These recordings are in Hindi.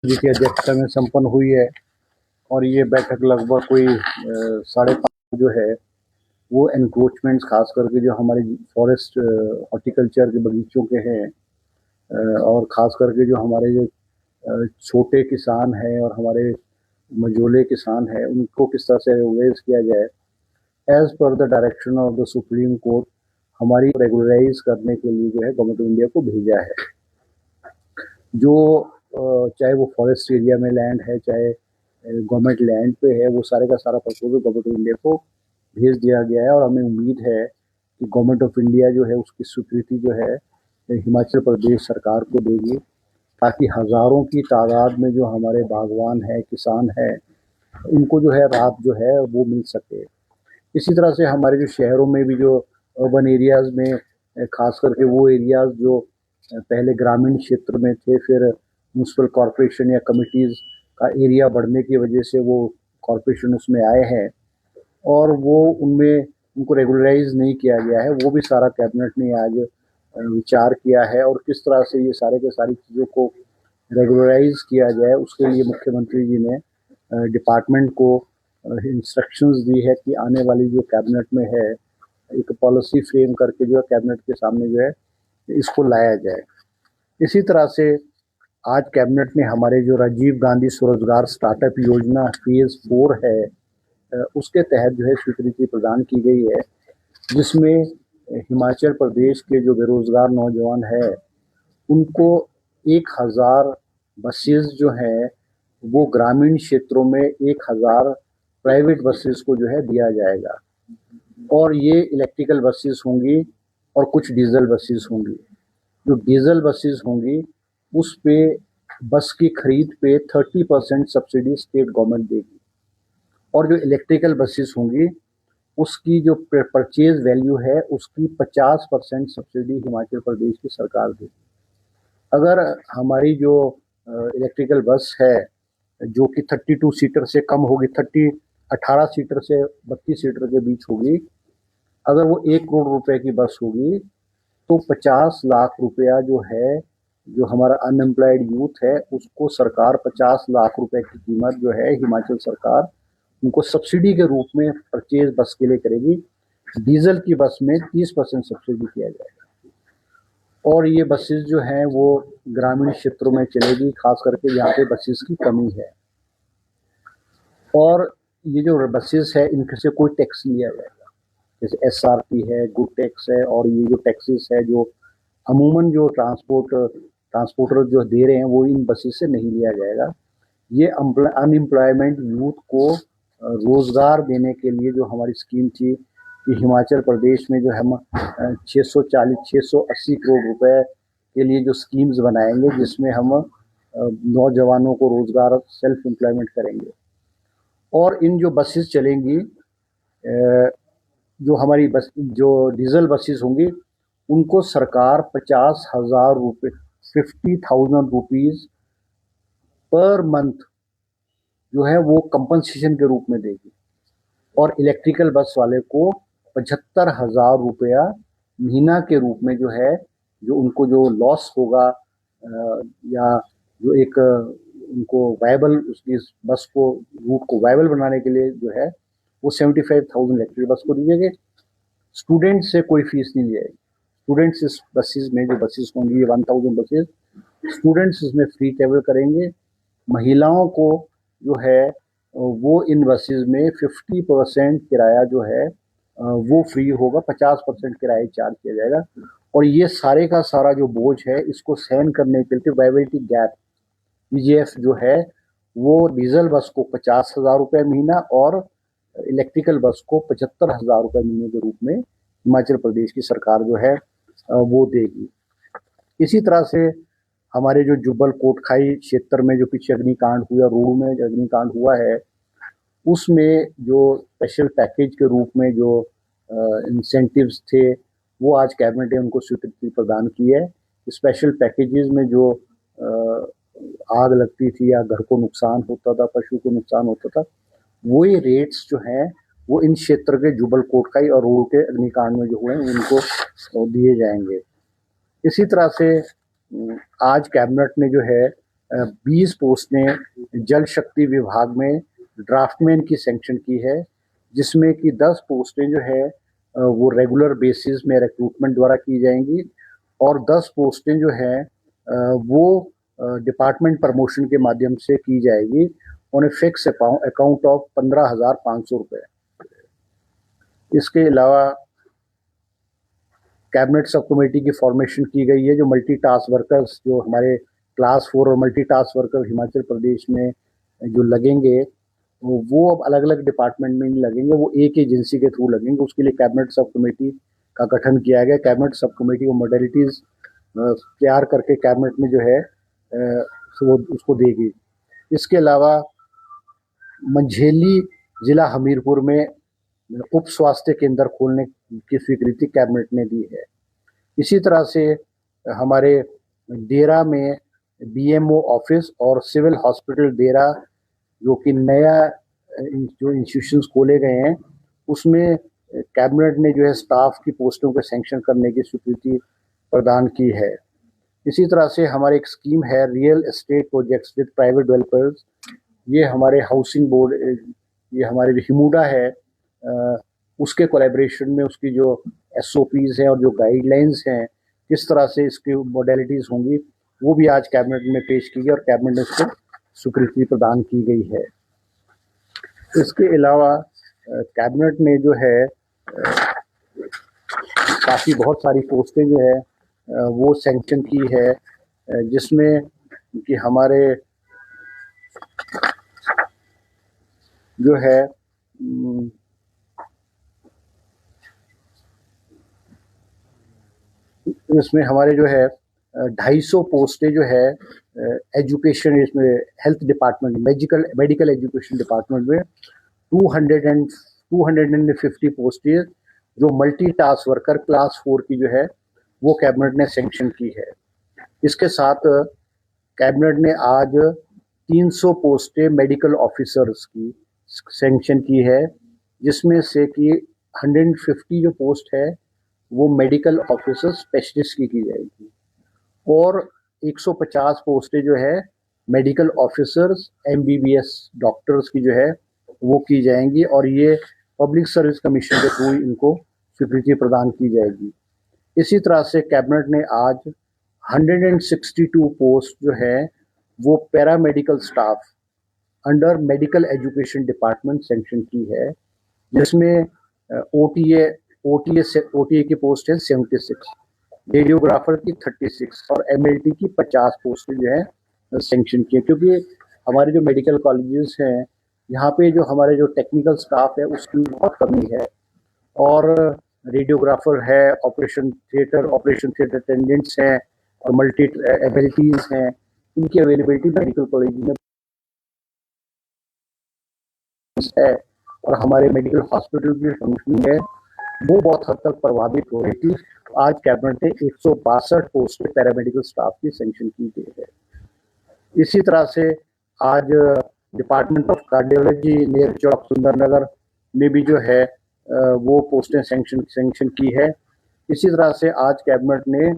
जी की अध्यक्षता में संपन्न हुई है और ये बैठक लगभग कोई 5:30 जो है वो एनक्रोचमेंट्स खास करके जो हमारे फॉरेस्ट हॉर्टिकल्चर के बगीचों के हैं और ख़ास करके जो हमारे जो छोटे किसान हैं और हमारे मझोले किसान हैं उनको किस तरह से रेगुलाइज किया जाए as per the direction of the Supreme Court हमारी रेगुलराइज करने के लिए जो है गवर्नमेंट ऑफ इंडिया को भेजा है। जो चाहे वो फॉरेस्ट एरिया में लैंड है चाहे गवर्नमेंट लैंड पे है वो सारे का सारा प्रपोजल गवर्नमेंट ऑफ इंडिया को भेज दिया गया है और हमें उम्मीद है कि गवर्नमेंट ऑफ इंडिया जो है उसकी स्वीकृति जो है हिमाचल प्रदेश सरकार को देगी ताकि हज़ारों की तादाद में जो हमारे बागवान हैं किसान हैं उनको जो है राहत जो है वो मिल सके। इसी तरह से हमारे जो शहरों में भी जो अर्बन एरियाज़ में खास करके वो एरियाज़ जो पहले ग्रामीण क्षेत्र में थे फिर म्यूनसिपल कॉरपोरेशन या कमिटीज़ का एरिया बढ़ने की वजह से वो कॉरपोरेशन उसमें आए हैं और वो उनमें उनको रेगुलराइज नहीं किया गया है, वो भी सारा कैबिनेट ने आज विचार किया है और किस तरह से ये सारे के सारी चीज़ों को रेगुलराइज किया जाए उसके लिए मुख्यमंत्री जी ने डिपार्टमेंट को इंस्ट्रक्शंस दी है कि आने वाली जो कैबिनेट में है एक पॉलिसी फ्रेम करके जो है कैबिनेट के सामने जो है इसको लाया जाए। इसी तरह से आज कैबिनेट ने हमारे जो राजीव गांधी स्वरोजगार स्टार्टअप योजना फेज 4 है उसके तहत जो है स्वीकृति प्रदान की गई है जिसमें हिमाचल प्रदेश के जो बेरोजगार नौजवान है उनको 1000 बसेस जो हैं वो ग्रामीण क्षेत्रों में 1000 प्राइवेट बसेस को जो है दिया जाएगा और ये इलेक्ट्रिकल बसेस होंगी और कुछ डीजल बसेस होंगी। जो डीजल बसेस होंगी उस पे बस की खरीद पे 30% सब्सिडी स्टेट गवर्नमेंट देगी और जो इलेक्ट्रिकल बसेस होंगी उसकी जो परचेज वैल्यू है उसकी 50% सब्सिडी हिमाचल प्रदेश की सरकार देगी। अगर हमारी जो इलेक्ट्रिकल बस है जो कि 32 सीटर से कम होगी 18 सीटर से 32 सीटर के बीच होगी, अगर वो 1 करोड़ रुपए की बस होगी तो 50 लाख रुपया जो है जो हमारा अनएम्प्लॉयड यूथ है उसको सरकार 50 लाख रुपए की कीमत जो है हिमाचल सरकार उनको सब्सिडी के रूप में परचेज बस के लिए करेगी। डीजल की बस में 30% सब्सिडी किया जाएगा और ये बसेस जो हैं वो ग्रामीण क्षेत्रों में चलेगी खास करके जहाँ पे बसेस की कमी है और ये जो बसेस है इनसे से कोई टैक्स लिया जाएगा जैसे SRP है गुड टैक्स है और ये जो टैक्सेस है जो अमूमन जो ट्रांसपोर्टर जो दे रहे हैं वो इन बसेस से नहीं लिया जाएगा। ये अनएम्प्लॉयमेंट यूथ को रोजगार देने के लिए जो हमारी स्कीम थी कि हिमाचल प्रदेश में जो हम 680 करोड़ रुपए के लिए जो स्कीम्स बनाएंगे जिसमें हम नौजवानों को रोजगार सेल्फ एम्प्लॉयमेंट करेंगे और इन जो बसेस चलेंगी जो हमारी बस जो डीजल बसेस होंगी उनको सरकार 50,000 रुपये 50,000 रुपीज़ पर मंथ जो है वो कंपनसेशन के रूप में देगी और इलेक्ट्रिकल बस वाले को 75,000 रुपया महीना के रूप में जो है जो उनको जो लॉस होगा या जो एक उनको वायबल उसकी बस को रूट को वायबल बनाने के लिए जो है वो 75,000 इलेक्ट्रिक बस को दीजिएगा। स्टूडेंट से कोई फीस नहीं ली जाएगी। स्टूडेंट्स इस बसेस में जो बसेस होंगी ये 1000 बसेस स्टूडेंट्स इसमें फ्री ट्रेवल करेंगे। महिलाओं को जो है वो इन बसेस में 50% किराया जो है वो फ्री होगा, 50% किराया चार्ज किया जाएगा और ये सारे का सारा जो बोझ है इसको सहन करने के लिए वायबिलिटी गैप PGF जो है वो डीजल बस को 50,000 रुपये महीना और इलेक्ट्रिकल बस को 75,000 रुपये महीने के रूप में हिमाचल प्रदेश की सरकार जो है वो देगी। इसी तरह से हमारे जो जुब्बल कोटखाई क्षेत्र में जो पीछे अग्निकांड हुआ, रोड में जो अग्निकांड हुआ है उसमें जो स्पेशल पैकेज के रूप में जो इंसेंटिव्स थे वो आज कैबिनेट ने उनको स्वीकृति प्रदान की है। स्पेशल पैकेजेस में जो आग लगती थी या घर को नुकसान होता था, पशु को नुकसान होता था, वही रेट्स जो हैं वो इन क्षेत्र के जुब्बल कोटखाई और रोड के अग्निकांड में जो हुए हैं उनको दिए जाएंगे। इसी तरह से आज कैबिनेट ने जो है 20 पोस्ट ने जल शक्ति विभाग में ड्राफ्टमैन की सैंक्शन की है, जिसमें कि 10 पोस्टें जो है वो रेगुलर बेसिस में रिक्रूटमेंट द्वारा की जाएंगी और 10 पोस्टें जो है वो डिपार्टमेंट प्रमोशन के माध्यम से की जाएगी on a fix account of 15,500 रुपये। इसके अलावा कैबिनेट सब कमेटी की फॉर्मेशन की गई है, जो मल्टी टास्क वर्कर्स जो हमारे क्लास 4 और multi task worker Himachal Pradesh में जो लगेंगे वो अब अलग अलग डिपार्टमेंट में नहीं लगेंगे, वो एक एजेंसी के थ्रू लगेंगे। उसके लिए कैबिनेट सब कमेटी का गठन किया गया। कैबिनेट सब कमेटी को मॉडलिटीज तैयार करके कैबिनेट में जो है वो उसको देगी। इसके अलावा मंझेली जिला हमीरपुर में उप स्वास्थ्य केंद्र खोलने की स्वीकृति कैबिनेट ने दी है। इसी तरह से हमारे देरा में बीएमओ ऑफिस और सिविल हॉस्पिटल देरा जो कि नया जो इंस्टीट्यूशंस खोले गए हैं उसमें कैबिनेट ने जो है स्टाफ की पोस्टों को सैंक्शन करने की स्वीकृति प्रदान की है। इसी तरह से हमारी एक स्कीम है real estate projects with private developers. ये हमारे हाउसिंग बोर्ड, ये हमारे जो हिमुडा है उसके कोलैबोरेशन में उसकी जो एसओपीज हैं और जो गाइडलाइंस हैं किस तरह से इसकी मॉडलिटीज़ होंगी वो भी आज कैबिनेट में पेश की गई और कैबिनेट ने इसको स्वीकृति प्रदान की गई है। इसके अलावा कैबिनेट ने जो है काफ़ी बहुत सारी पोस्टें जो है वो सैंक्शन की है, जिसमें कि हमारे जो है इसमें हमारे जो है 250 पोस्टें जो है एजुकेशन, इसमें health department, medical education department में 250 पोस्टें जो मल्टी टास्क वर्कर क्लास 4 की जो है वो कैबिनेट ने सैंक्शन की है। इसके साथ कैबिनेट ने आज 300 पोस्टें मेडिकल ऑफिसर्स की सैंक्शन की है, जिसमें से कि 150 जो पोस्ट है वो मेडिकल ऑफिसर स्पेशलिस्ट की जाएगी और 150 पोस्टें जो है मेडिकल ऑफिसर्स एमबीबीएस डॉक्टर्स की जो है वो की जाएंगी और ये पब्लिक सर्विस कमीशन के थ्रू इनको स्वीकृति प्रदान की जाएगी। इसी तरह से कैबिनेट ने आज 162 पोस्ट जो है वो paramedical staff under medical education department sanction की है, जिसमें ओटीए की पोस्ट है 76, रेडियोग्राफर की 36 और एमएलटी की 50 पोस्टें जो है सैंक्शन की है। क्योंकि हमारे जो मेडिकल कॉलेजेस हैं यहाँ पे जो हमारे जो टेक्निकल स्टाफ है उसकी बहुत कमी है और रेडियोग्राफर है, ऑपरेशन थिएटर अटेंडेंट्स हैं और मल्टी एबिलिटीज हैं, इनकी अवेलेबिलिटी मेडिकल कॉलेज में है और हमारे मेडिकल हॉस्पिटल की फंक्शनिंग है वो बहुत हद तक प्रभावित हो रही थी। आज कैबिनेट ने 162 पोस्ट पैरामेडिकल स्टाफ की सैंक्शन की गई है। इसी तरह से आज डिपार्टमेंट ऑफ कार्डियोलॉजी नियर चौक सुंदरनगर में भी जो है वो पोस्टें सैंक्शन की है। इसी तरह से आज कैबिनेट ने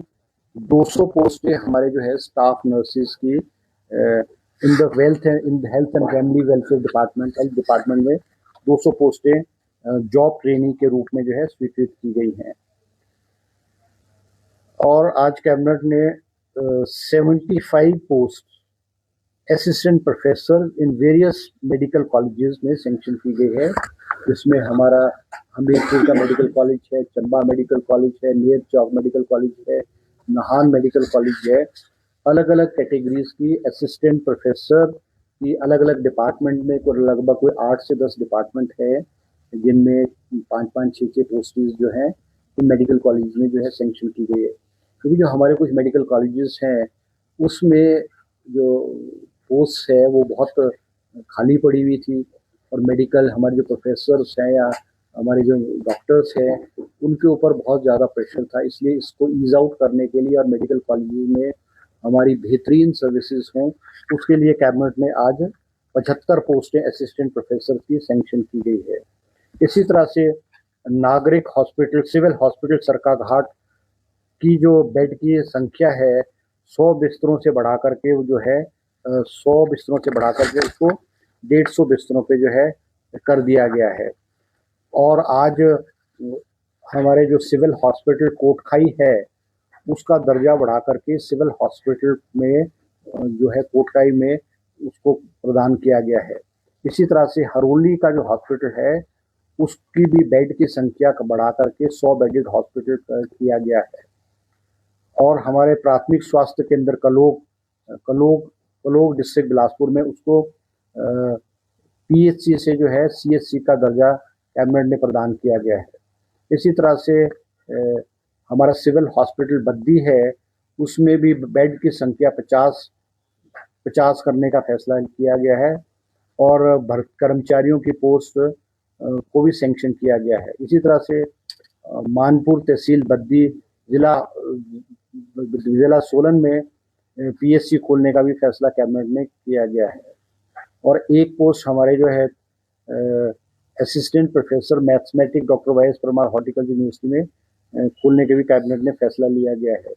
200 पोस्टें हमारे जो है स्टाफ नर्सेज की in the health and family welfare department, health department में 200 पोस्टें जॉब ट्रेनिंग के रूप में जो है स्वीकृत की गई हैं। और आज कैबिनेट ने 75 post assistant professor in various medical colleges में सैंक्शन की गई है, जिसमें हमारा हमीरपुर का मेडिकल कॉलेज है, चंबा मेडिकल कॉलेज है, नियर चौक मेडिकल कॉलेज है, नाहन मेडिकल कॉलेज है। अलग अलग कैटेगरीज की असिस्टेंट प्रोफेसर की अलग अलग डिपार्टमेंट में लगभग कोई 8 से 10 डिपार्टमेंट है, जिनमें 5-5, 6-6 पोस्टेज जो हैं इन मेडिकल कॉलेज में जो है सैंक्शन की गई है। क्योंकि जो हमारे कुछ मेडिकल कॉलेजेस हैं उसमें जो पोस्ट है वो बहुत खाली पड़ी हुई थी और मेडिकल हमारे जो प्रोफेसर्स हैं या हमारे जो डॉक्टर्स हैं उनके ऊपर बहुत ज़्यादा प्रेशर था। इसलिए इसको ईज आउट करने के लिए और मेडिकल कॉलेज में हमारी बेहतरीन सर्विसेज हों उसके लिए कैबिनेट ने आज 75 पोस्टें असिस्टेंट प्रोफेसर की सैंक्शन की गई है। इसी तरह से नागरिक हॉस्पिटल, सिविल हॉस्पिटल सरकाघाट की जो बेड की संख्या है 100 बिस्तरों से बढ़ा करके वो जो है 100 बिस्तरों से बढ़ा करके उसको 150 बिस्तरों पे जो है कर दिया गया है। और आज हमारे जो सिविल हॉस्पिटल कोटखाई है उसका दर्जा बढ़ा करके सिविल हॉस्पिटल में जो है कोटखाई में उसको प्रदान किया गया है। इसी तरह से हरोली का जो हॉस्पिटल है उसकी भी बेड की संख्या बढ़ा करके 100 बेडेड हॉस्पिटल किया गया है। और हमारे प्राथमिक स्वास्थ्य केंद्र कलोग डिस्ट्रिक्ट बिलासपुर में उसको पीएचसी से जो है सीएचसी का दर्जा कैबिनेट ने प्रदान किया गया है। इसी तरह से हमारा सिविल हॉस्पिटल बद्दी है उसमें भी बेड की संख्या 50 करने का फैसला किया गया है और कर्मचारियों की पोस्ट को भी सैंक्शन किया गया है। इसी तरह से मानपुर तहसील बद्दी जिला सोलन में पीएचसी खोलने का भी फैसला कैबिनेट ने किया गया है। और एक पोस्ट हमारे जो है assistant professor mathematics doctor Y S. Parmar horticulture university में खोलने के भी कैबिनेट ने फैसला लिया गया है।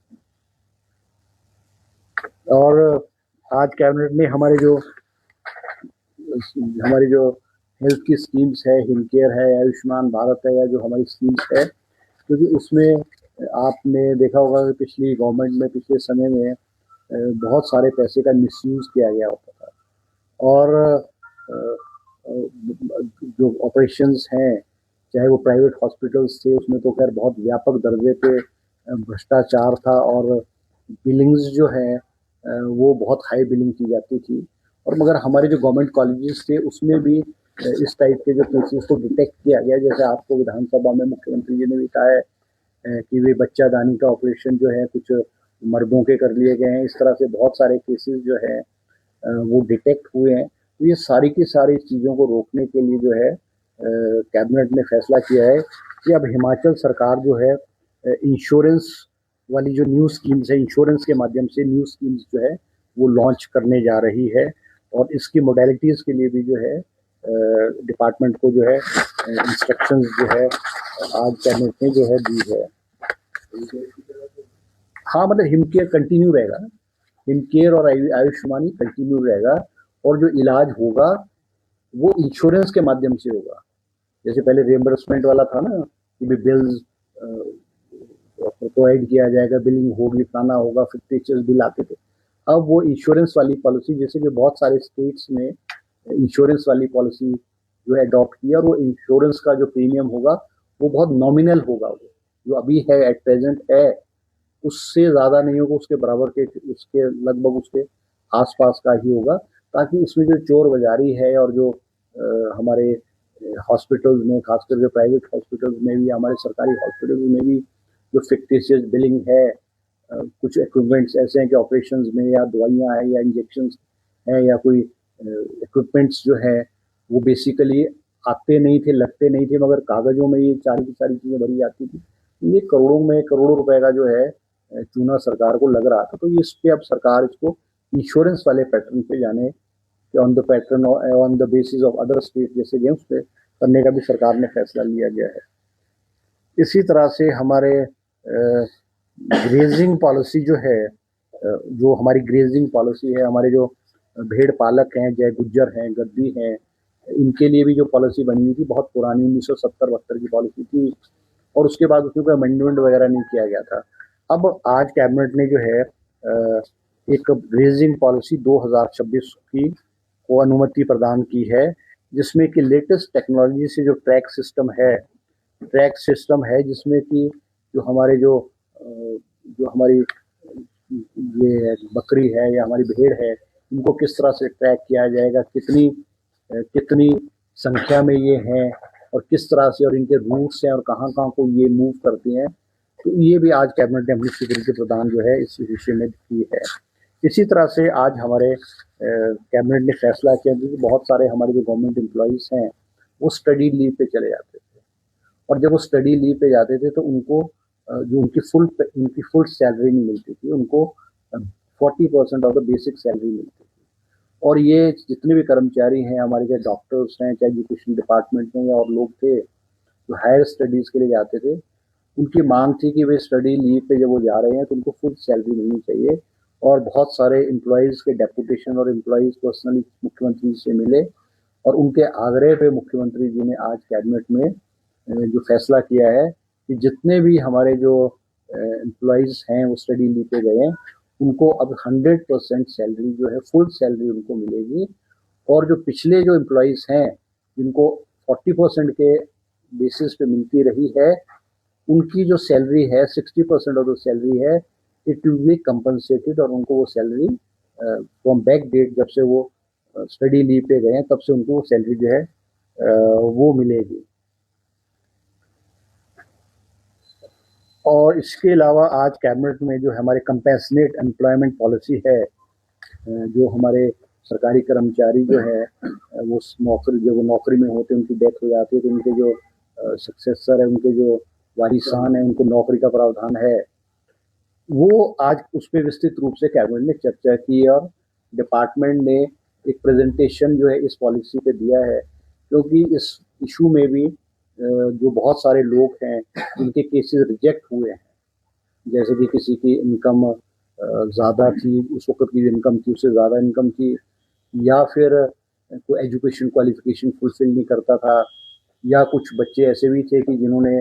और आज कैबिनेट ने हमारी जो हेल्थ की स्कीम्स है, हिमकेयर है, आयुष्मान भारत है, या जो हमारी स्कीम्स है, क्योंकि उसमें आपने देखा होगा कि पिछली गवर्नमेंट में पिछले समय में बहुत सारे पैसे का मिसयूज किया गया होता था। और जो ऑपरेशंस हैं चाहे वो प्राइवेट हॉस्पिटल्स थे उसमें तो खैर बहुत व्यापक दर्जे पे भ्रष्टाचार था और बिलिंग्स जो है वो बहुत हाई बिलिंग की जाती थी। और मगर हमारे जो गवर्नमेंट कॉलेजेस थे उसमें भी इस टाइप के जो केसेस को डिटेक्ट किया गया। जैसे आपको विधानसभा में मुख्यमंत्री जी ने भी कहा है कि वे बच्चादानी का ऑपरेशन जो है कुछ मर्दों के कर लिए गए हैं। इस तरह से बहुत सारे केसेस जो है वो डिटेक्ट हुए हैं। तो ये सारी की सारी चीज़ों को रोकने के लिए जो है कैबिनेट ने फैसला किया है कि अब हिमाचल सरकार जो है इंश्योरेंस वाली जो न्यू स्कीम्स है, इंश्योरेंस के माध्यम से न्यू स्कीम्स जो है वो लॉन्च करने जा रही है। और इसकी मोडेलिटीज़ के लिए भी जो है डिपार्टमेंट को जो है इंस्ट्रक्शंस जो है आज कैबिनेट ने जो है दी है। हाँ, मतलब हिमकेयर कंटिन्यू रहेगा, हिमकेयर और आयुष्मानी कंटिन्यू रहेगा। और जो इलाज होगा वो इंश्योरेंस के माध्यम से होगा। जैसे पहले रिएम्बर्समेंट वाला था ना कि भी बिल्स प्रोवाइड किया जाएगा, बिलिंग होगी, फलाना होगा, फिर टीचर्स बिल आते थे। अब वो इंश्योरेंस वाली पॉलिसी, जैसे कि बहुत सारे स्टेट्स ने इंश्योरेंस वाली पॉलिसी जो है अडॉप्ट किया, और वो इंश्योरेंस का जो प्रीमियम होगा वो बहुत नॉमिनल होगा। वो जो अभी है एट प्रेजेंट है उससे ज़्यादा नहीं होगा, उसके बराबर के, उसके लगभग उसके आसपास का ही होगा, ताकि इसमें जो चोर बाजारी है और जो हमारे हॉस्पिटल्स में, खासकर जो प्राइवेट हॉस्पिटल्स में भी, हमारे सरकारी हॉस्पिटल्स में भी जो फिक्टिशियस बिलिंग है, कुछ इक्विपमेंट्स ऐसे हैं कि ऑपरेशंस में या दवाइयाँ हैं या इंजेक्शंस हैं या कोई इक्विपमेंट्स जो है वो बेसिकली आते नहीं थे, लगते नहीं थे, मगर कागज़ों में ये सारी की सारी चीज़ें भरी जाती थी। ये करोड़ों रुपए का जो है चूना सरकार को लग रहा था। तो इस पे अब सरकार इसको इंश्योरेंस वाले पैटर्न पे जाने कि on the pattern on the basis of other state जैसे गेम्स पे करने का भी सरकार ने फैसला लिया गया है। इसी तरह से हमारे ग्रेजिंग पॉलिसी जो है, जो हमारी ग्रेजिंग पॉलिसी है, हमारे जो भेड़ पालक हैं, जय गुज्जर हैं, गद्दी हैं, इनके लिए भी जो पॉलिसी बनी हुई थी बहुत पुरानी 1970-72 की पॉलिसी थी, और उसके बाद उसमें कोई अमेंडमेंट वगैरह नहीं किया गया था। अब आज कैबिनेट ने जो है एक ग्रेजिंग पॉलिसी 2026 की को अनुमति प्रदान की है, जिसमें कि लेटेस्ट टेक्नोलॉजी से जो ट्रैक सिस्टम है जिसमें कि जो हमारी ये बकरी है या हमारी भेड़ है, इनको किस तरह से ट्रैक किया जाएगा, कितनी संख्या में ये हैं और किस तरह से, और इनके रूट्स हैं और कहाँ कहाँ को ये मूव करती हैं। तो ये भी आज कैबिनेट ने अपनी स्वीकृति प्रदान जो है इस विषय में की है। इसी तरह से आज हमारे कैबिनेट ने फैसला किया कि बहुत सारे हमारे जो गवर्नमेंट एम्प्लॉइज़ हैं वो स्टडी लीव पे चले जाते थे, और जब वो स्टडी लीव पे जाते थे तो उनको जो उनकी फुल सैलरी नहीं मिलती थी, उनको 40% ऑफ द बेसिक सैलरी मिलती थी। और ये जितने भी कर्मचारी हैं हमारे, चाहे डॉक्टर्स हैं, चाहे एजुकेशन डिपार्टमेंट में, या और लोग थे जो हायर स्टडीज़ के लिए जाते थे, उनकी मांग थी कि वे स्टडी लीव पे जब वो जा रहे हैं तो उनको फुल सैलरी मिलनी चाहिए। और बहुत सारे एम्प्लॉयज़ के डेपुटेशन और एम्प्लॉयज़ पर्सनली मुख्यमंत्री से मिले और उनके आग्रह पे मुख्यमंत्री जी ने आज कैबिनेट में जो फैसला किया है कि जितने भी हमारे जो एम्प्लॉयज़ हैं वो स्टडी लीव पे गए हैं उनको अब 100% सैलरी जो है फुल सैलरी उनको मिलेगी। और जो पिछले जो एम्प्लॉयज़ हैं जिनको 40% के बेसिस पे मिलती रही है उनकी जो सैलरी है 60% ऑफ द सैलरी है इट विल बी कंपनसेटेड और उनको वो सैलरी फ्रॉम बैक डेट जब से वो स्टडी लीव पे गए हैं तब से उनको वो सैलरी जो है वो मिलेगी। और इसके अलावा आज कैबिनेट में जो हमारे कंपैशनेट एम्प्लॉयमेंट पॉलिसी है जो हमारे सरकारी कर्मचारी जो है वो नौकरी में होते हैं उनकी डेथ हो जाती है तो उनके जो सक्सेसर है उनके जो वारिसान है उनको नौकरी का प्रावधान है वो आज उस पर विस्तृत रूप से कैबिनेट में चर्चा की और डिपार्टमेंट ने एक प्रेजेंटेशन जो है इस पॉलिसी पे दिया है क्योंकि इस इशू में भी जो बहुत सारे लोग हैं जिनके केसेस रिजेक्ट हुए हैं जैसे कि किसी की इनकम ज़्यादा थी उस वक्त की इनकम थी उससे ज़्यादा इनकम थी या फिर कोई एजुकेशन क्वालिफिकेशन फुलफिल नहीं करता था या कुछ बच्चे ऐसे भी थे कि जिन्होंने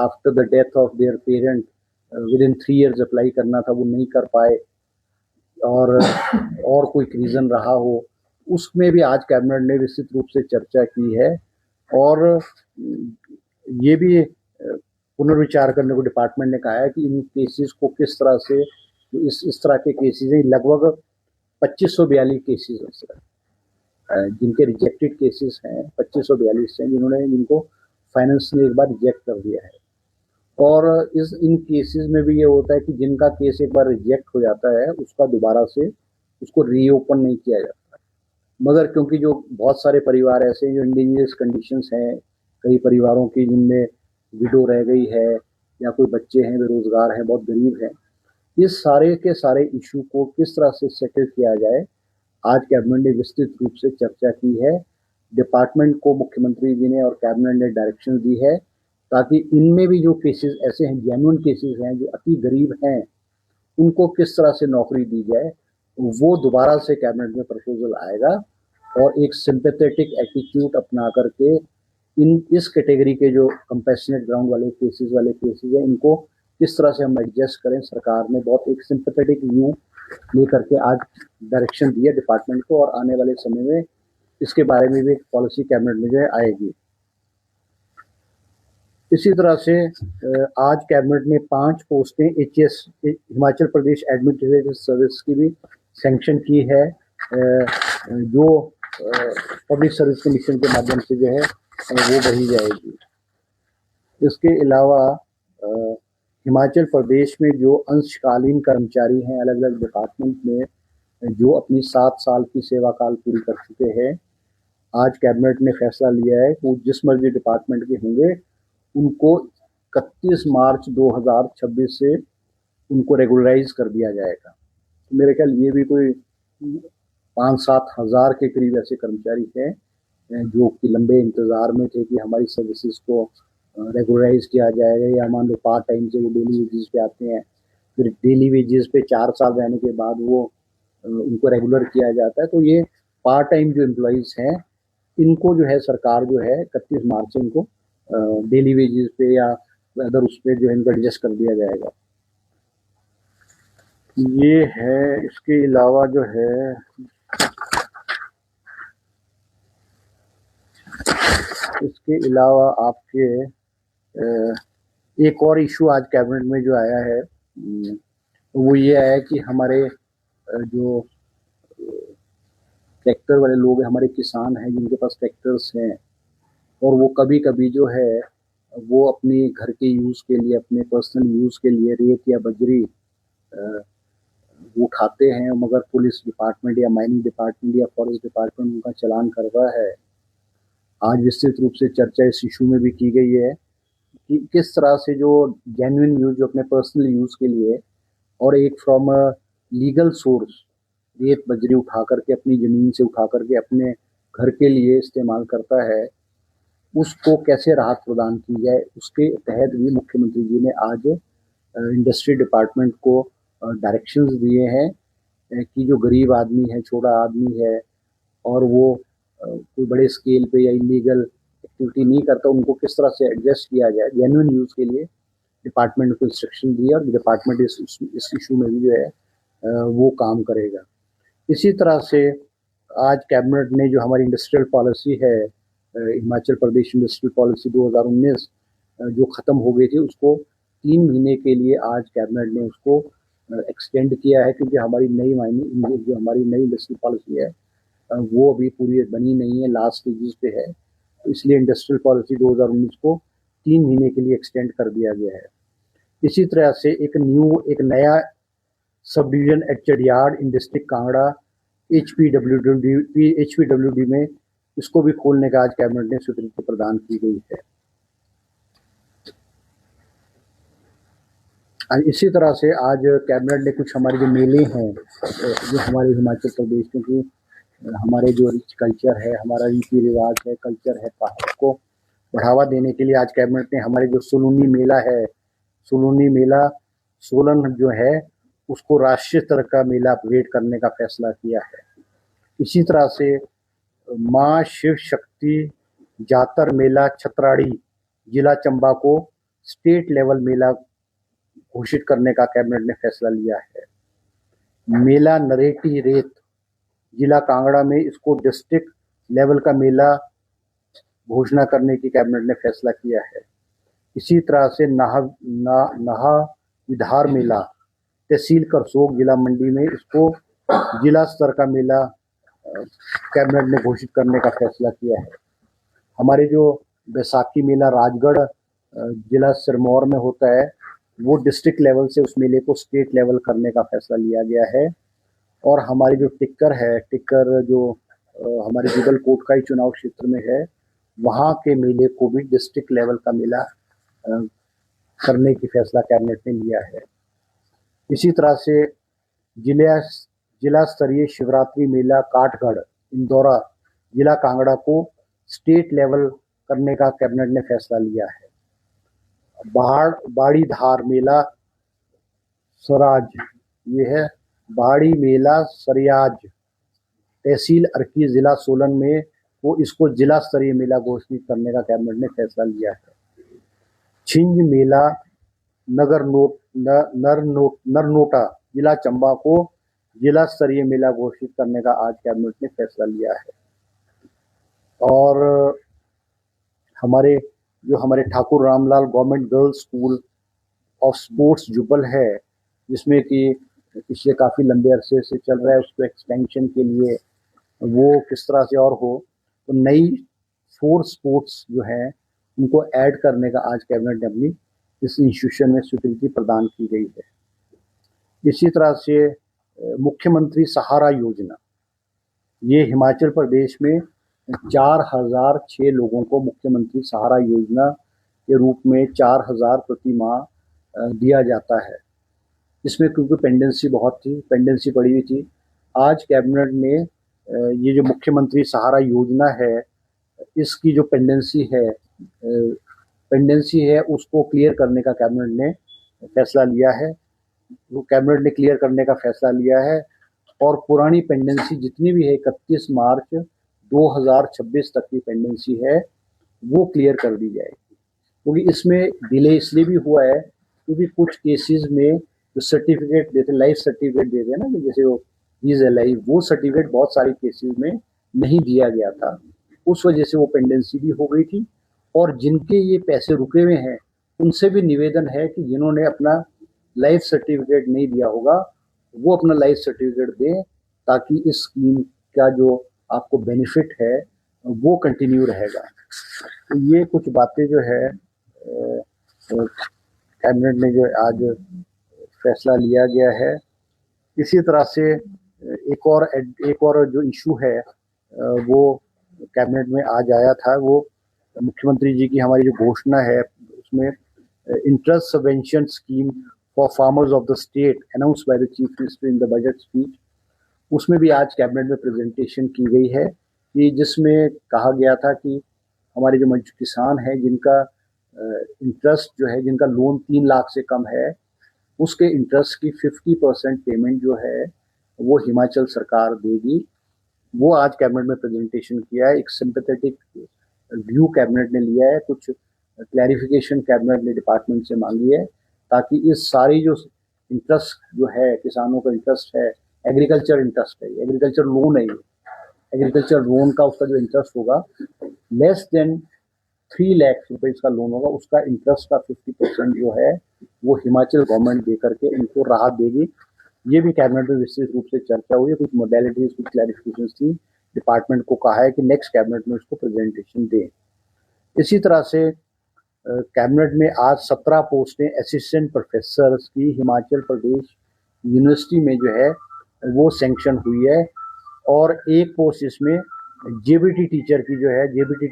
after the death of their parent with in 3 years apply करना था वो नहीं कर पाए और कोई रीज़न रहा हो उसमें भी आज कैबिनेट ने विस्तृत रूप से चर्चा की है और ये भी पुनर्विचार करने को डिपार्टमेंट ने कहा है कि इन केसेस को किस तरह से इस तरह के केसेस हैं लगभग 2542 केसेस हैं जिनके रिजेक्टेड केसेस हैं 2542 हैं जिनको फाइनेंस ने एक बार रिजेक्ट कर दिया है और इन केसेस में भी ये होता है कि जिनका केस एक बार रिजेक्ट हो जाता है उसका दोबारा से उसको रीओपन नहीं किया जाता मगर क्योंकि जो बहुत सारे परिवार ऐसे हैं जो इंडिजिनियस कंडीशंस हैं कई परिवारों की जिनमें विडो रह गई है या कोई बच्चे हैं बेरोजगार हैं बहुत गरीब हैं इस सारे के सारे इशू को किस तरह से सेटल किया जाए आज कैबिनेट ने विस्तृत रूप से चर्चा की है। डिपार्टमेंट को मुख्यमंत्री जी ने और कैबिनेट ने डायरेक्शन दी है ताकि इनमें भी जो केसेस ऐसे हैं जेन्युइन केसेस हैं जो अति गरीब हैं उनको किस तरह से नौकरी दी जाए वो दोबारा से कैबिनेट में प्रपोजल आएगा और एक सिंपैथेटिक एटीट्यूड अपना करके इस कैटेगरी के जो कंपैशनेट ग्राउंड वाले केसेस हैं इनको किस तरह से हम एडजस्ट करें सरकार ने बहुत एक सिंपैथेटिक व्यू लेकर के आज डायरेक्शन दिया डिपार्टमेंट को और आने वाले समय में इसके बारे में भी एक पॉलिसी कैबिनेट में जो है आएगी। इसी तरह से आज कैबिनेट ने 5 पोस्टें HAS Himachal Pradesh administrative service की भी सैंक्शन की है जो पब्लिक सर्विस कमीशन के माध्यम से जो है वो भरी जाएगी। इसके अलावा हिमाचल प्रदेश में जो अंशकालीन कर्मचारी हैं अलग अलग डिपार्टमेंट में जो अपनी 7 साल की सेवा काल पूरी कर चुके हैं आज कैबिनेट ने फैसला लिया है कि वो जिस मर्जी डिपार्टमेंट के होंगे उनको 31 मार्च 2026 से उनको रेगुलराइज कर दिया जाएगा। तो मेरे ख्याल ये भी कोई 5-7 हज़ार के करीब ऐसे कर्मचारी हैं जो कि लंबे इंतज़ार में थे कि हमारी सर्विसेज को रेगुलराइज किया जाएगा या मान लो पार्ट टाइम से वो डेली वेजेस पे आते हैं फिर डेली वेजेस पे 4 साल रहने के बाद वो उनको रेगुलर किया जाता है। तो ये पार्ट टाइम जो एम्प्लॉयज़ हैं इनको जो है सरकार जो है 31 मार्च से इनको डेली वेजेस पे या अदर उस पर जो है इनको एडजस्ट कर दिया जाएगा। ये है। इसके अलावा जो है आपके एक और इशू आज कैबिनेट में जो आया है वो ये आया कि हमारे जो ट्रैक्टर वाले लोग हैं हमारे किसान हैं जिनके पास ट्रैक्टर्स हैं और वो कभी कभी जो है वो अपने घर के यूज़ के लिए अपने पर्सनल यूज़ के लिए रेत या बजरी वो उठाते हैं मगर पुलिस डिपार्टमेंट या माइनिंग डिपार्टमेंट या फॉरेस्ट डिपार्टमेंट उनका चालान कर रहा है। आज विस्तृत रूप से चर्चा इस इशू में भी की गई है कि किस तरह से जो जेन्युइन यूज जो अपने पर्सनल यूज़ के लिए और एक फ्रॉम अ लीगल सोर्स रेत बजरी उठा करके अपनी ज़मीन से उठा करके अपने घर के लिए इस्तेमाल करता है उसको कैसे राहत प्रदान की जाए उसके तहत भी मुख्यमंत्री जी ने आज इंडस्ट्री डिपार्टमेंट को डायरेक्शंस दिए हैं कि जो गरीब आदमी है, छोटा आदमी है और वो कोई बड़े स्केल पे या इलीगल एक्टिविटी नहीं करता, उनको किस तरह से एडजस्ट किया जाए जेन्युइन यूज़ के लिए डिपार्टमेंट को इंस्ट्रक्शन दिया और डिपार्टमेंट इस इशू में भी जो है वो काम करेगा। इसी तरह से आज कैबिनेट ने जो हमारी इंडस्ट्रियल पॉलिसी है, हिमाचल प्रदेश इंडस्ट्रियल पॉलिसी 2019 जो ख़त्म हो गई थी, उसको 3 महीने के लिए आज कैबिनेट ने उसको एक्सटेंड किया है, क्योंकि हमारी जो हमारी नई इंडस्ट्रियल पॉलिसी है वो अभी पूरी बनी नहीं है, लास्ट स्टेजेस पे है। तो इसलिए इंडस्ट्रियल पॉलिसी 2019 को 3 महीने के लिए एक्सटेंड कर दिया गया है। इसी तरह से एक नया सब डिवीजन एट चढ़ियाड़ इन डिस्ट्रिक्ट कांगड़ा एचपीडब्ल्यूडी में इसको भी खोलने का आज कैबिनेट ने स्वीकृति प्रदान की गई है। इसी तरह से आज कैबिनेट ने कुछ हमारे जो मेले हैं जो हमारे हिमाचल प्रदेश, क्योंकि हमारे जो रिच कल्चर है, हमारा रीति रिवाज है, कल्चर है, उसको बढ़ावा देने के लिए आज कैबिनेट ने हमारे जो सोलूनी मेला है, सोलूनी मेला सोलन जो है उसको राष्ट्रीय स्तर का मेला अपग्रेड करने का फैसला किया है। इसी तरह से माँ शिव शक्ति जातर मेला छतराड़ी जिला चंबा को स्टेट लेवल मेला घोषित करने का कैबिनेट ने फैसला लिया है। मेला नरेटी रेत जिला कांगड़ा में इसको डिस्ट्रिक्ट लेवल का मेला घोषणा करने की कैबिनेट ने फैसला किया है। इसी तरह से नाहा विधार मेला तहसील करसोग जिला मंडी में इसको जिला स्तर का मेला कैबिनेट ने घोषित करने का फैसला किया है। हमारे जो बैसाखी मेला राजगढ़ जिला सिरमौर में होता है, वो डिस्ट्रिक्ट लेवल से उस मेले को स्टेट लेवल करने का फैसला लिया गया है। और हमारी जो टिक्कर जो हमारे जुगल कोटखाई चुनाव क्षेत्र में है, वहाँ के मेले को भी डिस्ट्रिक्ट लेवल का मेला करने की फैसला कैबिनेट ने लिया है। इसी तरह से जिला स्तरीय शिवरात्रि मेला काठगढ़ इंदौरा जिला कांगड़ा को स्टेट लेवल करने का कैबिनेट ने फैसला लिया है। बाड़ी धार मेला सराज, ये है बाड़ी मेला सरियाज तहसील अर्की जिला सोलन में, वो इसको जिला स्तरीय मेला घोषित करने का कैबिनेट ने फैसला लिया है। छिंज मेला नरनोटा जिला चंबा को जिला स्तरीय मेला घोषित करने का आज कैबिनेट ने फैसला लिया है। और हमारे Thakur Ramlal government girls school of sports Jubbal है, जिसमें कि पिछले काफ़ी लंबे अरसे से चल रहा है, उसको एक्सपेंशन के लिए वो किस तरह से और हो, तो नई 4 स्पोर्ट्स जो हैं उनको ऐड करने का आज कैबिनेट ने अपनी इस इंस्टीट्यूशन में स्वीकृति प्रदान की गई है। इसी तरह से मुख्यमंत्री सहारा योजना, ये हिमाचल प्रदेश में 4006 लोगों को मुख्यमंत्री सहारा योजना के रूप में 4000 प्रति माह दिया जाता है। इसमें क्योंकि पेंडेंसी पड़ी हुई थी, आज कैबिनेट ने ये जो मुख्यमंत्री सहारा योजना है, इसकी जो पेंडेंसी है उसको क्लियर करने का कैबिनेट ने फैसला लिया है। वो कैबिनेट ने क्लियर करने का फैसला लिया है और पुरानी पेंडेंसी जितनी भी है 31 मार्च 2026 तक की पेंडेंसी है वो क्लियर कर दी जाएगी। क्योंकि इसमें डिले इसलिए भी हुआ है क्योंकि कुछ केसेस में जो सर्टिफिकेट देते, लाइफ सर्टिफिकेट देते हैं ना, कि जैसे वो इज लाइफ, वो सर्टिफिकेट बहुत सारे केसेस में नहीं दिया गया था, उस वजह से वो पेंडेंसी भी हो गई थी। और जिनके ये पैसे रुके हुए हैं उनसे भी निवेदन है कि जिन्होंने अपना लाइफ सर्टिफिकेट नहीं दिया होगा वो अपना लाइफ सर्टिफिकेट दें, ताकि इस स्कीम का जो आपको बेनिफिट है वो कंटिन्यू रहेगा। तो ये कुछ बातें जो है कैबिनेट ने जो आज फैसला लिया गया है। इसी तरह से एक और जो इशू है वो कैबिनेट में आज आया था, वो मुख्यमंत्री जी की हमारी जो घोषणा है उसमें interest subvention scheme for farmers of the state announced by the chief minister in the budget speech, उसमें भी आज कैबिनेट में प्रेजेंटेशन की गई है कि जिसमें कहा गया था कि हमारे जो किसान हैं जिनका इंटरेस्ट जो है, जिनका लोन 3 लाख से कम है, उसके इंटरेस्ट की 50% पेमेंट जो है वो हिमाचल सरकार देगी। वो आज कैबिनेट में प्रेजेंटेशन किया है। एक सिंपैथेटिक व्यू कैबिनेट ने लिया है, कुछ क्लैरिफिकेशन कैबिनेट ने डिपार्टमेंट से मांगी है, ताकि इस सारी जो इंटरेस्ट जो है, किसानों का इंटरेस्ट है, एग्रीकल्चर इंटरेस्ट है, एग्रीकल्चर लोन है, एग्रीकल्चर लोन का उसका जो इंटरेस्ट होगा लेस देन 3 लाख रुपए का लोन होगा, उसका इंटरेस्ट का 50% जो है वो हिमाचल गवर्नमेंट दे करके इनको राहत देगी। ये भी कैबिनेट में विस्तृत रूप से चर्चा हुई है, कुछ मोडेलिटीज, कुछ क्लैरिफिकेशन थी। डिपार्टमेंट को कहा है कि नेक्स्ट कैबिनेट में उसको प्रेजेंटेशन दें। इसी तरह से कैबिनेट में आज 17 पोस्टें असिस्टेंट प्रोफेसर की हिमाचल प्रदेश यूनिवर्सिटी में जो है वो सैंक्शन हुई है, और एक पोस्ट इसमें जेबीटी टीचर की जो है, जेबीटी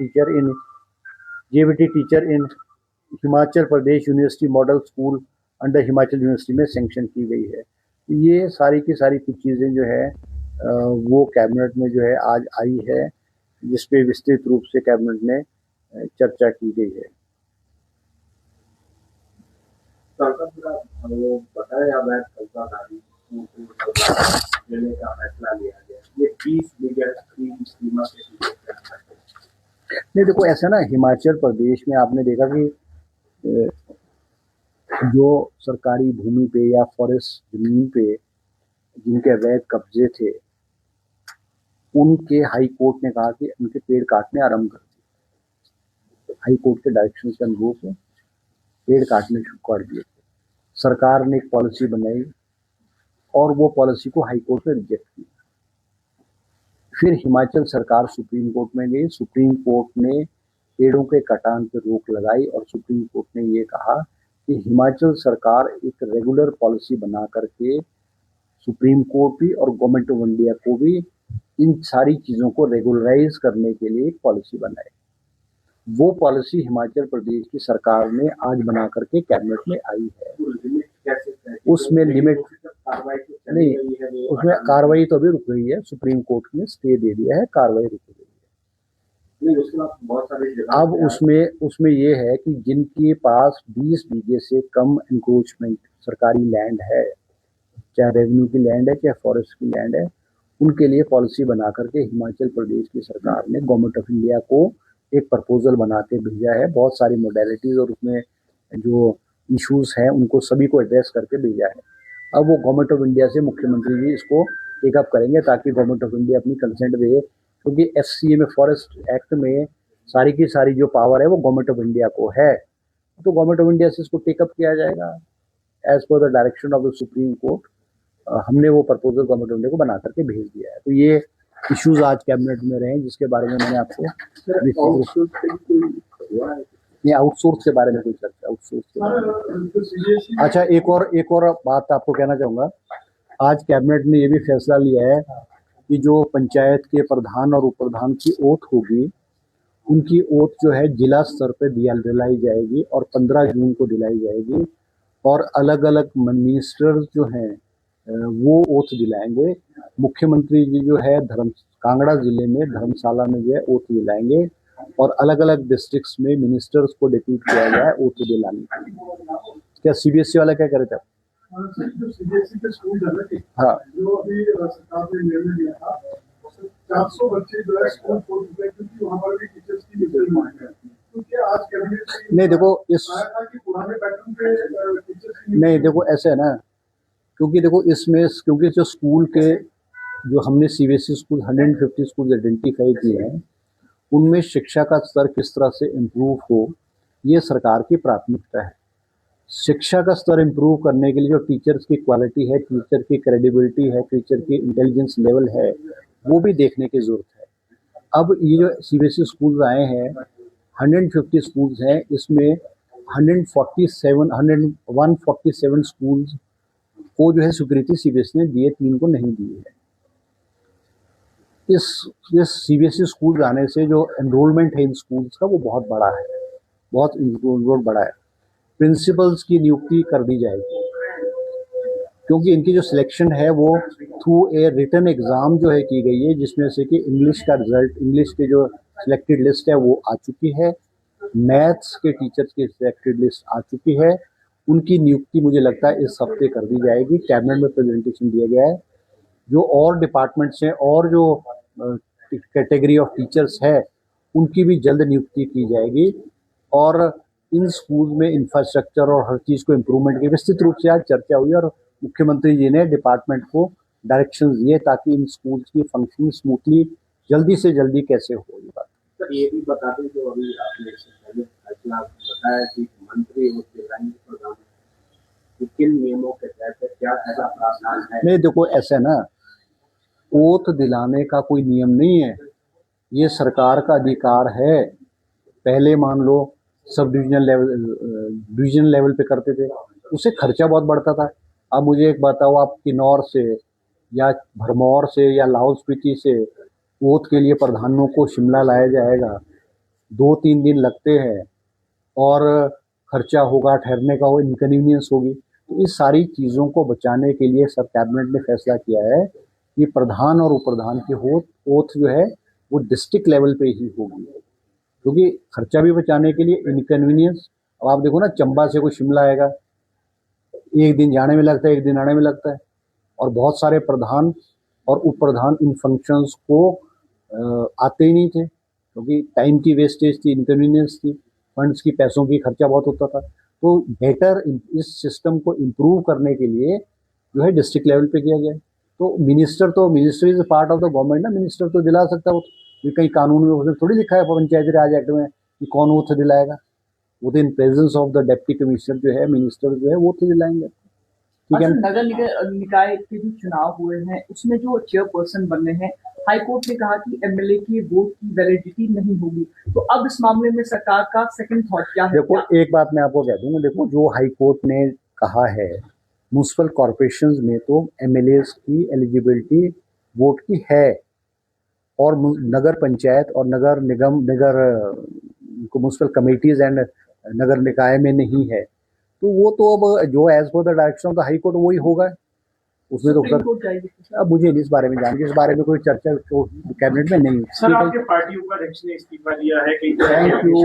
टीचर इन Himachal Pradesh university model school under Himachal university में सैंक्शन की गई है। ये सारी की सारी कुछ चीज़ें जो है वो कैबिनेट में जो है आज आई है, जिसपे विस्तृत रूप से कैबिनेट में चर्चा की गई है। लेने का फैसला लिया गया, ये 20 बीघा सीमा के नहीं, देखो ऐसा ना, हिमाचल प्रदेश में आपने देखा कि जो सरकारी भूमि पे या फॉरेस्ट जमीन पे जिनके अवैध कब्जे थे, उनके हाई कोर्ट ने कहा कि उनके पेड़ काटने आरंभ कर दिए। हाई कोर्ट के डायरेक्शन के अनुरूप पेड़ काटने शुरू कर दिए थे। सरकार ने एक पॉलिसी बनाई और वो पॉलिसी को हाई कोर्ट ने रिजेक्ट किया। फिर हिमाचल सरकार सुप्रीम कोर्ट में गई। सुप्रीम कोर्ट ने पेड़ों के कटान पर रोक लगाई और सुप्रीम कोर्ट ने ये कहा कि हिमाचल सरकार एक रेगुलर पॉलिसी बना करके सुप्रीम कोर्ट भी और गवर्नमेंट ऑफ इंडिया को भी इन सारी चीज़ों को रेगुलराइज करने के लिए एक पॉलिसी बनाए। वो पॉलिसी हिमाचल प्रदेश की सरकार ने आज बना करके कैबिनेट में आई है। उसमें लिमिट नहीं, उसमें कार्रवाई तो अभी रुक गई है, सुप्रीम कोर्ट ने स्टे दे दिया है, कार्रवाई रुक गई है। अब उसमें ये है कि जिनके पास 20 बीघे से कम इंक्रोचमेंट सरकारी लैंड है, चाहे रेवेन्यू की लैंड है चाहे फॉरेस्ट की लैंड है, उनके लिए पॉलिसी बना करके हिमाचल प्रदेश की सरकार ने गवर्नमेंट ऑफ इंडिया को एक प्रपोजल बना के भेजा है। बहुत सारी मोडेलिटीज और उसमें जो इश्यूज हैं उनको सभी को एड्रेस करके भेजा है। अब वो गवर्नमेंट ऑफ इंडिया से मुख्यमंत्री जी इसको टेकअप करेंगे ताकि गवर्नमेंट ऑफ इंडिया अपनी कंसेंट दे, क्योंकि एफसीए में, फॉरेस्ट एक्ट में सारी की सारी जो पावर है वो गवर्नमेंट ऑफ इंडिया को है, तो गवर्नमेंट ऑफ इंडिया से इसको टेकअप किया जाएगा as per the direction of the Supreme Court. हमने वो प्रपोजल गवर्नमेंट ऑफ इंडिया को बना करके भेज दिया है। तो ये इश्यूज आज कैबिनेट में रहे, जिसके बारे में मैंने आपको नहीं, आउटसोर्स के बारे में कोई चर्चा, आउटसोर्स के बारे में। अच्छा, एक और बात आपको कहना चाहूँगा। आज कैबिनेट ने ये भी फैसला लिया है कि जो पंचायत के प्रधान और उप प्रधान की ओथ होगी, उनकी ओथ जो है जिला स्तर पे दिलाई जाएगी और 15 जून को दिलाई जाएगी, और अलग अलग मिनिस्टर्स जो हैं वो ओथ दिलाएंगे। मुख्यमंत्री जी जो है कांगड़ा जिले में धर्मशाला में जो है ओथ दिलाएंगे, और अलग अलग डिस्ट्रिक्ट्स में मिनिस्टर्स को डिप्यूट किया गया है ओथ दिलाने के लिए। क्या सीबीएसई वाला क्या करे थे? जो सीबीएसई के स्कूल है ना, हाँ, जो अभी सरकार ने निर्णय लिया था, 400 बच्चे जो है स्कूल छोड़ चुके हैं क्योंकि वहाँ पर भी टीचर्स की निकल मांग है। तो क्या आज कैबिनेट नहीं देखो इस पुराने पैटर्न पे टीचर्स नहीं, देखो ऐसे है ना, क्योंकि देखो इसमें, क्योंकि जो स्कूल के जो हमने सीबीएसई स्कूल 150 स्कूल आइडेंटिफाई किए हैं, उनमें शिक्षा का स्तर किस तरह से इम्प्रूव हो, ये सरकार की प्राथमिकता है। शिक्षा का स्तर इम्प्रूव करने के लिए जो टीचर्स की क्वालिटी है, टीचर की क्रेडिबिलिटी है, टीचर की इंटेलिजेंस लेवल है, वो भी देखने की जरूरत है। अब ये जो सीबीएसई स्कूल आए हैं, 150 स्कूल्स हैं, इसमें 147 स्कूल्स को जो है स्वीकृति सीबीएसई ने दिए, 3 को नहीं दी है। इस सीबीएसई स्कूल आने से जो एनरोलमेंट है इन स्कूल्स का वो बहुत बड़ा है, बहुत एनरोलमेंट बड़ा है। प्रिंसिपल्स की नियुक्ति कर दी जाएगी, क्योंकि इनकी जो सिलेक्शन है वो थ्रू ए रिटन एग्ज़ाम जो है की गई है, जिसमें से कि इंग्लिश का रिजल्ट, इंग्लिश की जो सिलेक्टेड लिस्ट है वो आ चुकी है, मैथ्स के टीचर्स की सिलेक्टेड लिस्ट आ चुकी है। उनकी नियुक्ति मुझे लगता है इस हफ्ते कर दी जाएगी। कैबिनेट में प्रेजेंटेशन दिया गया है, जो और डिपार्टमेंट्स हैं और जो कैटेगरी ऑफ टीचर्स है उनकी भी जल्द नियुक्ति की जाएगी और इन स्कूल में इंफ्रास्ट्रक्चर और हर चीज़ को इम्प्रूवमेंट की विस्तृत रूप से आज चर्चा हुई और मुख्यमंत्री जी ने डिपार्टमेंट को डायरेक्शंस दिए ताकि इन स्कूल्स की फंक्शनिंग स्मूथली जल्दी से जल्दी कैसे हो ये बात। सर ये भी बता दें जो अभी आपने इससे पहले फैसला बताया कि मंत्री और जिला प्रधान कि किन नियमों के तहत क्या ऐसा प्रावधान है। नहीं देखो ऐसा ना, ओथ दिलाने का कोई नियम नहीं है, ये सरकार का अधिकार है। पहले मान लो सब डिवीजन लेवल पे करते थे, उससे खर्चा बहुत बढ़ता था। अब मुझे एक बताओ, आप किन्नौर से या भरमौर से या लाहौल स्पीति से ओथ के लिए प्रधानों को शिमला लाया जाएगा, 2-3 दिन लगते हैं और खर्चा होगा, ठहरने का वो इनकन्वीनियंस होगी। तो इस सारी चीज़ों को बचाने के लिए सब कैबिनेट ने फैसला किया है कि प्रधान और उप प्रधान की ओथ जो है वो डिस्ट्रिक्ट लेवल पे ही होगी, क्योंकि खर्चा भी बचाने के लिए इनकन्वीनियंस। अब आप देखो ना, चंबा से कोई शिमला आएगा, एक दिन जाने में लगता है, एक दिन आने में लगता है, और बहुत सारे प्रधान और उप प्रधान इन फंक्शंस को आते ही नहीं थे क्योंकि टाइम की वेस्टेज थी, इनकन्वीनियंस थी, फंड्स की, पैसों की खर्चा बहुत होता था। तो बेटर इस सिस्टम को इम्प्रूव करने के लिए जो है डिस्ट्रिक्ट लेवल पे किया गया। तो minister is part of the government ना, मिनिस्टर तो दिला सकता है वो, कहीं कानून में उसने थोड़ी लिखा है पंचायती राज एक्ट में कि कौन ओथ दिलाएगा। वो तो in presence of the deputy commissioner जो है, मिनिस्टर जो है, वो तो दिलाएंगे। ठीक है। नगर निकाय के जो चुनाव हुए हैं उसमें जो चेयरपर्सन बनने हैं, हाईकोर्ट ने कहा कि एमएलए की वोट की वैलिडिटी नहीं होगी। तो अब इस मामले में सरकार का सेकंड थॉट क्या है? देखो एक बात मैं आपको कह दूंगा, देखो जो हाईकोर्ट ने कहा है, म्यूनिसिपल कॉरपोरेशंस में तो एमएलएस की एलिजिबिलिटी वोट की है और नगर पंचायत और नगर निगम म्यूनिसिपल कमेटीज एंड नगर निकाय में नहीं है। तो वो तो अब जो as per the direction of the High Court वही होगा, उसमें तो अब मुझे इस बारे में जानकारी, इस बारे में कोई चर्चा तो कैबिनेट में नहीं। सर आपके पार्टी उपाध्यक्ष ने इस्तीफा दिया है कि थैंक यू।